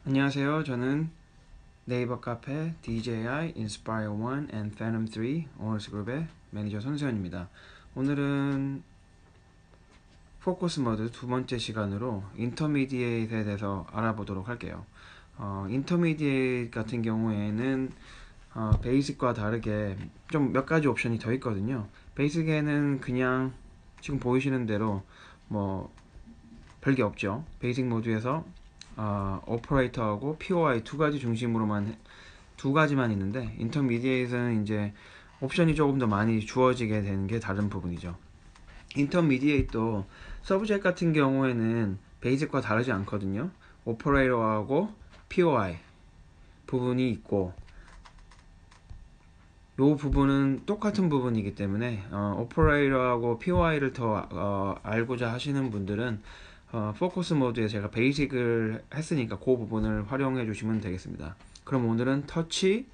안녕하세요. 저는 네이버 카페 DJI Inspire 1 and Phantom 3 오너스 그룹의 매니저 손수현입니다. 오늘은 포커스 모드 두 번째 시간으로 인터미디에이트에 대해서 알아보도록 할게요. 인터미디에이트 같은 경우에는 베이직과 다르게 좀 몇 가지 옵션이 더 있거든요. 베이직에는 그냥 지금 보이시는 대로 뭐 별게 없죠. 베이직 모드에서 오퍼레이터하고 POI 두 가지만 있는데, 인터미디에이트는 이제 옵션이 조금 더 많이 주어지게 되는 게 다른 부분이죠. 인터미디에이트도 서브젝트 같은 경우에는 베이직과 다르지 않거든요. 오퍼레이터하고 POI 부분이 있고, 요 부분은 똑같은 부분이기 때문에 오퍼레이터하고 POI를 더 알고자 하시는 분들은 포커스 모드에 제가 베이직을 했으니까 그 부분을 활용해 주시면 되겠습니다. 그럼 오늘은 터치,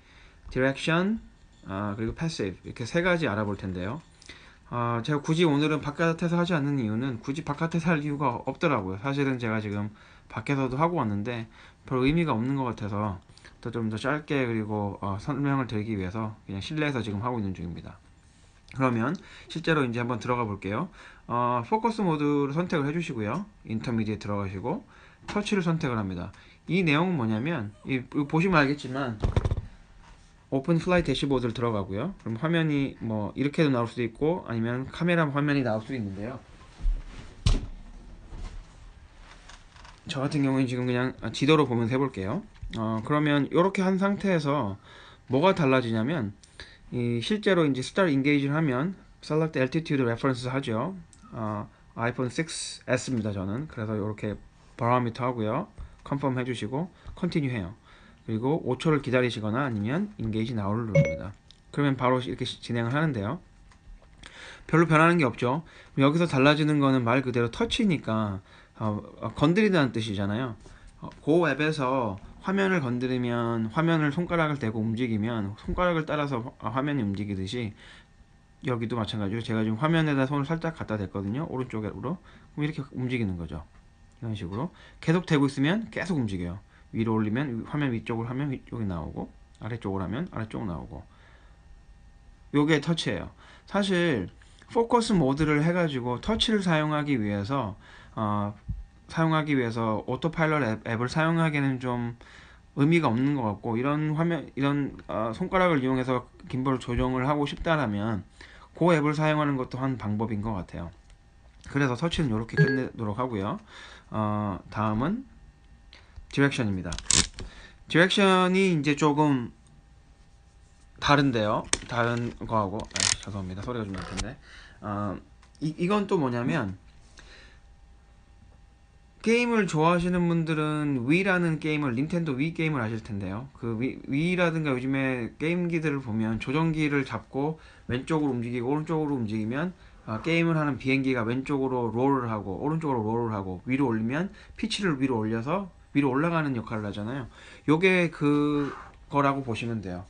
디렉션, 그리고 패시브 이렇게 세 가지 알아볼 텐데요. 제가 굳이 오늘은 바깥에서 하지 않는 이유는 굳이 바깥에서 할 이유가 없더라고요. 사실은 제가 지금 밖에서도 하고 왔는데 별 의미가 없는 것 같아서 좀 더 짧게 그리고 설명을 드리기 위해서 그냥 실내에서 지금 하고 있는 중입니다. 그러면 실제로 이제 한번 들어가 볼게요. 포커스 모드를 선택을 해주시고요. 인터미디에 들어가시고 터치를 선택을 합니다. 이 내용은 뭐냐면 보시면 알겠지만 오픈 플라이 대시보드를 들어가고요. 그럼 화면이 뭐 이렇게도 나올 수도 있고 아니면 카메라 화면이 나올 수도 있는데요. 저 같은 경우는 지금 그냥 지도로 보면서 해볼게요. 그러면 이렇게 한 상태에서 뭐가 달라지냐면 실제로 이제 Start Engage를 하면 Select Altitude Reference 하죠. 아이폰 6S입니다 저는. 그래서 이렇게 바로미터 하고요. 컨펌 해주시고 Continue 해요. 그리고 5초를 기다리시거나 아니면 Engage Now를 누릅니다. 그러면 바로 이렇게 진행을 하는데요. 별로 변하는 게 없죠. 여기서 달라지는 거는 말 그대로 터치니까 건드리다는 뜻이잖아요. 그 앱에서 화면을 건드리면 화면을 손가락을 대고 움직이면 손가락을 따라서 화면이 움직이듯이 여기도 마찬가지로 제가 지금 화면에다 손을 살짝 갖다 댔거든요. 오른쪽으로. 그럼 이렇게 움직이는 거죠. 이런 식으로 계속 대고 있으면 계속 움직여요. 위로 올리면 화면 위쪽으로 하면 위쪽이 나오고 아래쪽으로 하면 아래쪽 나오고. 요게 터치예요. 사실 포커스 모드를 해가지고 터치를 사용하기 위해서 오토파일럿 앱을 사용하기에는 좀 의미가 없는 것 같고, 이런 손가락을 이용해서 김벌 조정을 하고 싶다라면 그 앱을 사용하는 것도 한 방법인 것 같아요. 그래서 터치는 이렇게 끝내도록 하고요. 다음은 디렉션입니다. 디렉션이 이제 조금 다른데요. 다른 거하고 죄송합니다. 소리가 좀 날 텐데. 이건 또 뭐냐면, 게임을 좋아하시는 분들은 위라는 게임을, 닌텐도 위 게임을 아실 텐데요. 그 위라든가 요즘에 게임기들을 보면 조정기를 잡고 왼쪽으로 움직이고 오른쪽으로 움직이면 게임을 하는 비행기가 왼쪽으로 롤을 하고 오른쪽으로 롤을 하고 위로 올리면 피치를 위로 올려서 위로 올라가는 역할을 하잖아요. 요게 그거라고 보시면 돼요.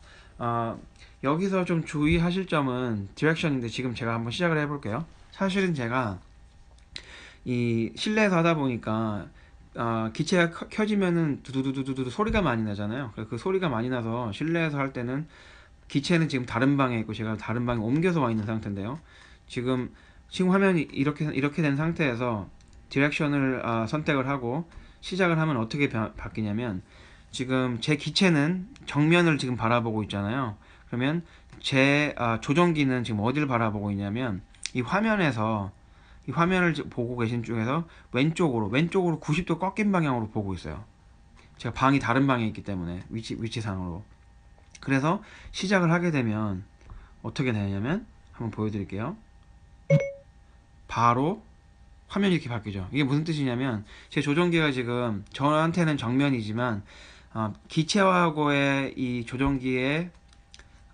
여기서 좀 주의하실 점은 디렉션인데, 지금 제가 한번 시작을 해볼게요. 사실은 제가 이 실내에서 하다 보니까 기체가 켜지면은 두두두두두 소리가 많이 나잖아요. 그 소리가 많이 나서 실내에서 할 때는 기체는 지금 다른 방에 있고 제가 다른 방에 옮겨서 와 있는 상태인데요. 지금 화면이 이렇게 된 상태에서 디렉션을 선택을 하고 시작을 하면 어떻게 바뀌냐면, 지금 제 기체는 정면을 지금 바라보고 있잖아요. 그러면 제 조종기는 지금 어디를 바라보고 있냐면, 이 화면을 보고 계신 쪽에서 왼쪽으로 90도 꺾인 방향으로 보고 있어요. 제가 방이 다른 방에 있기 때문에 위치상으로. 그래서 시작을 하게 되면 어떻게 되냐면, 한번 보여드릴게요. 바로 화면이 이렇게 바뀌죠. 이게 무슨 뜻이냐면, 제 조종기가 지금 저한테는 정면이지만 기체하고의 이 조종기의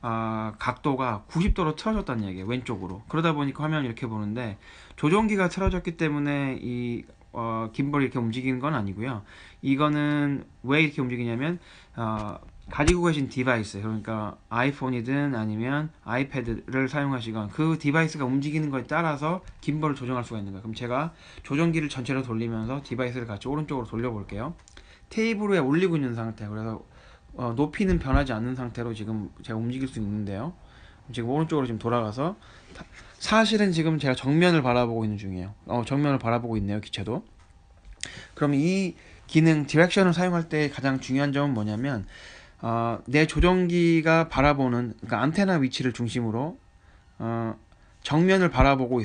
각도가 90도로 틀어졌다는 얘기예요. 왼쪽으로. 그러다 보니까 화면이 이렇게 보는데, 조종기가 틀어졌기 때문에 이 김벌이 이렇게 움직이는 건 아니고요. 이거는 왜 이렇게 움직이냐면 가지고 계신 디바이스, 그러니까 아이폰이든 아니면 아이패드를 사용하시건 그 디바이스가 움직이는 거에 따라서 김벌을 조정할 수가 있는 거예요. 그럼 제가 조종기를 전체로 돌리면서 디바이스를 같이 오른쪽으로 돌려볼게요. 테이블 위에 올리고 있는 상태. 그래서 높이는 변하지 않는 상태로 지금 제가 움직일 수 있는데요. 지금 오른쪽으로 지금 돌아가서 사실은 지금 제가 정면을 바라보고 있는 중이에요. 정면을 바라보고 있네요, 기체도. 그럼 이 기능 디렉션을 사용할 때 가장 중요한 점은 뭐냐면 내 조정기가 바라보는, 그러니까 안테나 위치를 중심으로 정면을 바라보고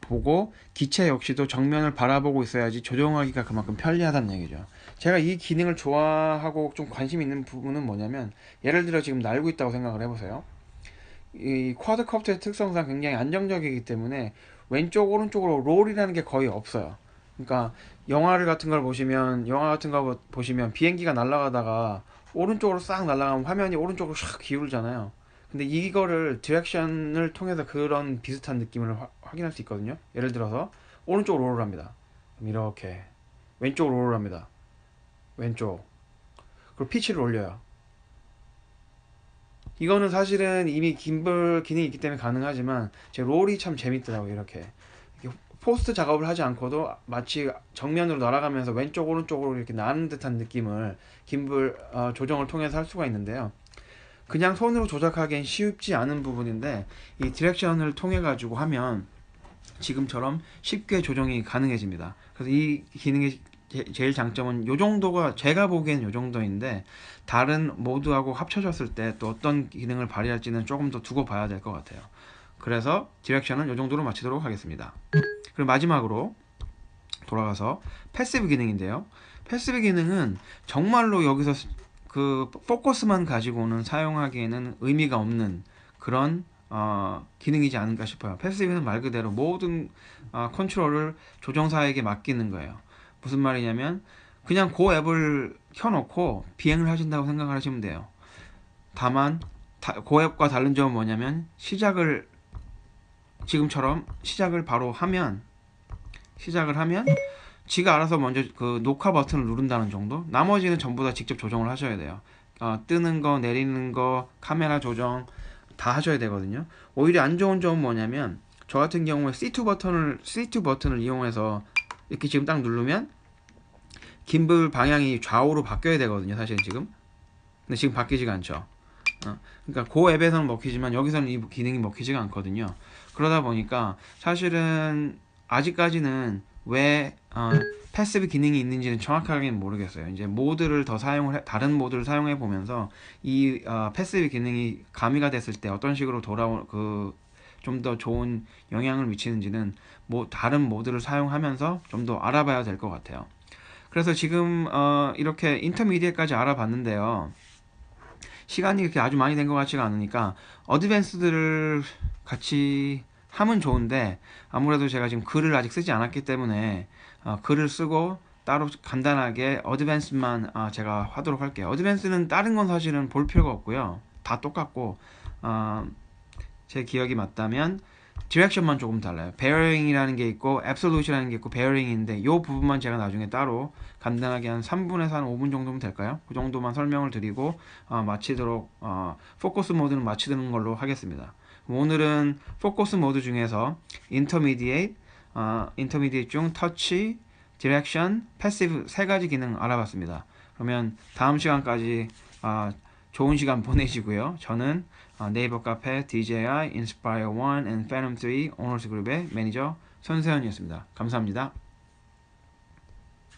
보고 기체 역시도 정면을 바라보고 있어야지 조정하기가 그만큼 편리하다는 얘기죠. 제가 이 기능을 좋아하고 좀 관심 있는 부분은 뭐냐면, 예를 들어 지금 날고 있다고 생각을 해보세요. 이 쿼드커프터의 특성상 굉장히 안정적이기 때문에 왼쪽 오른쪽으로 롤이라는 게 거의 없어요. 그러니까 영화 같은 거 보시면 비행기가 날아가다가 오른쪽으로 싹 날아가면 화면이 오른쪽으로 샥 기울잖아요. 근데 이거를 디렉션을 통해서 그런 비슷한 느낌을 확인할 수 있거든요. 예를 들어서 오른쪽으로 롤을 합니다. 그럼 이렇게 왼쪽으로 롤을 합니다. 왼쪽. 그리고 피치를 올려요. 이거는 사실은 이미 김블 기능이 있기 때문에 가능하지만 제 롤이 참 재밌더라고요. 이렇게 포스트 작업을 하지 않고도 마치 정면으로 날아가면서 왼쪽 오른쪽으로 이렇게 나는 듯한 느낌을 김블 조정을 통해서 할 수가 있는데요. 그냥 손으로 조작하기엔 쉽지 않은 부분인데 이 디렉션을 통해 가지고 하면 지금처럼 쉽게 조정이 가능해집니다. 그래서 이 기능의 제일 장점은 요 정도가, 제가 보기엔 요 정도인데 다른 모드하고 합쳐졌을 때 또 어떤 기능을 발휘할지는 조금 더 두고 봐야 될 것 같아요. 그래서 디렉션은 요 정도로 마치도록 하겠습니다. 그리고 마지막으로 돌아가서 패시브 기능인데요. 패시브 기능은 정말로 여기서 그 포커스만 가지고는 사용하기에는 의미가 없는 그런 기능이지 않을까 싶어요. 패시브는 말 그대로 모든 컨트롤을 조종사에게 맡기는 거예요. 무슨 말이냐면 그냥 그 앱을 켜놓고 비행을 하신다고 생각을 하시면 돼요. 다만 그 앱과 다른 점은 뭐냐면 지금처럼 시작을 바로 하면 지가 알아서 먼저 그 녹화 버튼을 누른다는 정도. 나머지는 전부 다 직접 조정을 하셔야 돼요. 뜨는 거, 내리는 거, 카메라 조정 다 하셔야 되거든요. 오히려 안 좋은 점은 뭐냐면 저 같은 경우에 C2 버튼을 이용해서 이렇게 지금 딱 누르면 김블 방향이 좌우로 바뀌어야 되거든요. 사실은 지금. 근데 지금 바뀌지가 않죠. 그러니까 그 앱에서는 먹히지만 여기서는 이 기능이 먹히지가 않거든요. 그러다 보니까 사실은 아직까지는 왜 패시브 기능이 있는지는 정확하게는 모르겠어요. 이제 다른 모드를 사용해 보면서 이 패시브 기능이 가미가 됐을 때 어떤 식으로 좀 더 좋은 영향을 미치는지는 다른 모드를 사용하면서 좀 더 알아봐야 될 것 같아요. 그래서 지금 이렇게 인터미디에까지 알아봤는데요. 시간이 그렇게 아주 많이 된 것 같지가 않으니까 어드밴스드를 같이 하면 좋은데, 아무래도 제가 지금 글을 아직 쓰지 않았기 때문에 글을 쓰고 따로 간단하게 어드밴스만 제가 하도록 할게요. 어드밴스는 다른 건 사실은 볼 필요가 없고요. 다 똑같고 제 기억이 맞다면 디렉션만 조금 달라요. 베어링이라는 게 있고 앱솔루트라는 게 있고 베어링인데 이 부분만 제가 나중에 따로 간단하게 한 3분에서 한 5분 정도면 될까요? 그 정도만 설명을 드리고 마치도록 포커스 모드는 마치는 걸로 하겠습니다. 오늘은 포커스 모드 중에서 인터미디에이트 중 터치, 디렉션, 패시브 세 가지 기능 알아봤습니다. 그러면 다음 시간까지 좋은 시간 보내시고요. 저는 네이버 카페 DJI, Inspire 1 and Phantom 3 오너스 그룹의 매니저 손세현이었습니다. 감사합니다.